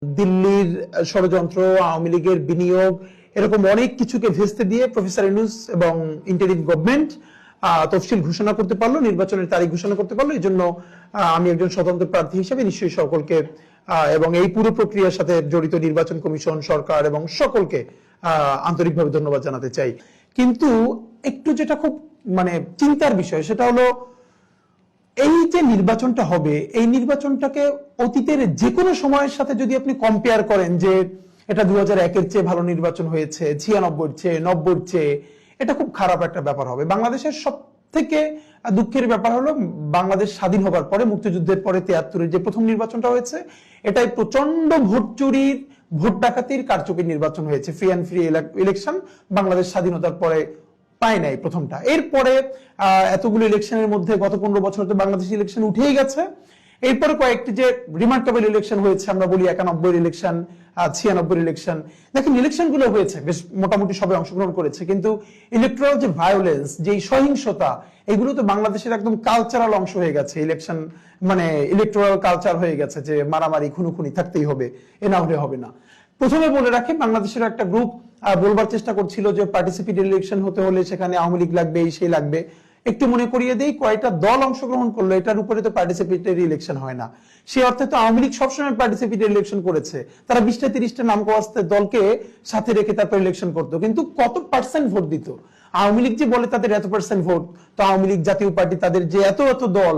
দিল্লির ষড়যন্ত্র, আওয়ামী লীগের বিনিয়োগ, এরকম অনেক কিছুকে ভেস্তে দিয়ে প্রফেসর ইউনূস এবং ইন্টারিম গভর্নমেন্ট তফসিল ঘোষণা করতে পারলো, নির্বাচনের তারিখ ঘোষণা করতে পারলো। এই জন্য আমি একজন স্বতন্ত্র প্রার্থী হিসেবে নিশ্চয়ই সকলকে এবং এই পুরো প্রক্রিয়ার সাথে জড়িত নির্বাচন কমিশন, সরকার এবং সকলকে আন্তরিকভাবে ধন্যবাদ জানাতে চাই। কিন্তু একটু যেটা খুব চিন্তার বিষয়, সেটা হলো এই যে নির্বাচনটা হবে, এই নির্বাচনটাকে অতীতের যে কোনো সময়ের সাথে যদি আপনি কম্পেয়ার করেন, যে এটা 2001-এর চেয়ে ভালো নির্বাচন হয়েছে, 96-র চেয়ে, 90-র চেয়ে, এটা খুব খারাপ একটা ব্যাপার হবে। বাংলাদেশের সব থেকে দুঃখের ব্যাপার হলো, বাংলাদেশ স্বাধীন হবার পরে, মুক্তিযুদ্ধের পরে 73-এর যে প্রথম নির্বাচনটা হয়েছে, এটাই প্রচন্ড ভোট চুরির, ভোট ডাকাতির কারচুপির নির্বাচন হয়েছে। Free and free election Bangladesh স্বাধীনতার পরে পায় নাই প্রথমটা। এরপরে এতগুলো ইলেকশনের মধ্যে গত 15 বছর তো বাংলাদেশ ইলেকশন উঠেই গেছে। এরপরে কয়েকটি যে রিমার্কেবল ইলেকশন হয়েছে, আমরা বলি 91-এর ইলেকশন, 96-এর ইলেকশন, দেখেন ইলেকশন গুলো হয়েছে, বেশ মোটামুটি সবাই অংশগ্রহণ করেছে, কিন্তু ইলেকট্রাল যে ভায়োলেন্স, যে সহিংসতা, এগুলো তো বাংলাদেশের একদম কালচারাল অংশ হয়ে গেছে। ইলেকশন ইলেকট্রাল কালচার হয়ে গেছে, যে মারামারি খুনোখুনি থাকতেই হবে, এ না হলে হবে না। প্রথমে বলে রাখি, বাংলাদেশের একটা গ্রুপ বলবার চেষ্টা করছিল যে পার্টিসিপেটরি ইলেকশন হতে হলে সেখানে আওয়ামী লীগ লাগবে, এই সেই লাগবে। একটু মনে করিয়ে দেই, কয়টা দল অংশগ্রহণ করলো, এটার উপরে তো পার্টিসিপেটরি ইলেকশন হয় না। সে অর্থে তো আওয়ামী লীগ সবসময় পার্টিসিপেটরি ইলেকশন করেছে। তারা 20-30টা নামকওয়াস্তে দলকে সাথে রেখে তারপর ইলেকশন করতো, কিন্তু কত পার্সেন্ট ভোট দিত? আওয়ামী লীগ যে বলে তাদের এত পার্সেন্ট ভোট, তো আওয়ামী লীগ জাতীয় পার্টি, তাদের যে এত এত দল,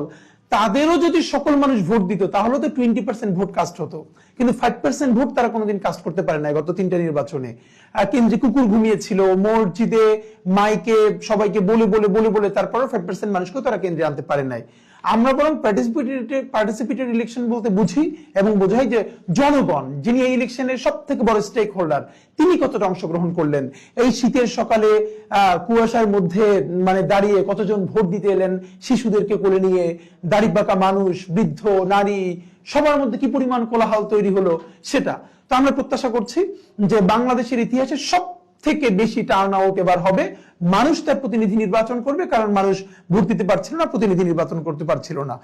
তাদেরও যদি সকল মানুষ ভোট দিত, তাহলে তো 20% ভোট কাস্ট হতো। কিন্তু 5% ভোট তারা কোনোদিন কাস্ট করতে পারে না গত 3টা নির্বাচনে। কেন্দ্রে কুকুর ঘুমিয়েছিল, মসজিদে মাইকে সবাইকে বলে বলে বলে বলে তারপরও 5% মানুষকেও তারা কেন্দ্রে আনতে পারে নাই। আমরা বরং পার্টিসিপেটরি ইলেকশন বলতে বুঝি এবং বোঝাই যে জনগণ, যিনি এই ইলেকশনের সব থেকে বড় স্টেক হোল্ডার, তিনি কতটা অংশগ্রহণ করলেন। এই শীতের সকালে কুয়াশার মধ্যে দাঁড়িয়ে কতজন ভোট দিতে এলেন, শিশুদেরকে কোলে নিয়ে, দাড়ি পাকা মানুষ, বৃদ্ধ, নারী, সবার মধ্যে কি পরিমাণ কোলাহল তৈরি হলো সেটা। তো আমরা প্রত্যাশা করছি যে বাংলাদেশের ইতিহাসে সব থেকে বেশি টার্ন আউট এবার হবে। মানুষ তার প্রতিনিধি নির্বাচন করবে, কারণ মানুষ ভোট দিতে পারছিল না, প্রতিনিধি নির্বাচন করতে পারছিল না।